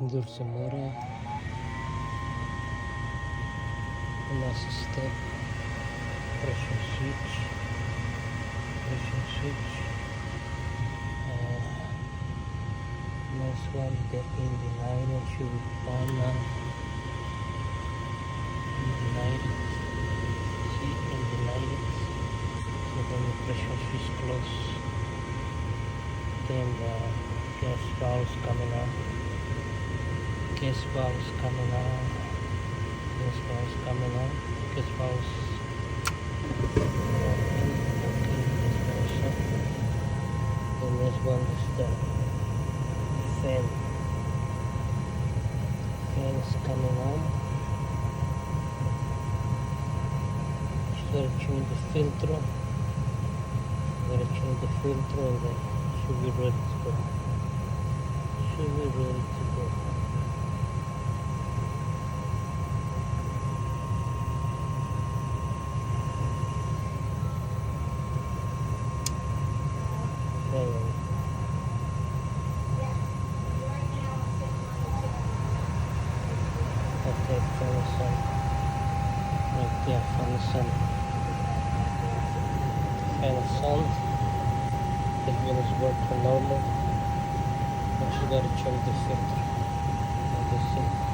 do some water. Nice step. Pressure switch. Nice one. The indicator should be on now. Indicator. See, indicator. So then the pressure switch close. Then the gas valves coming out. Gas valves coming out. Gas valves coming out. Gas valves. And this one is the fan. Fan is coming on. Just gotta change the filter. Gotta change the filter and then should be ready to go. Should be ready to go. Okay, furnace on. Right there, furnace on. Furnace on. The wheel is working normal. But you gotta change the filter. Like this.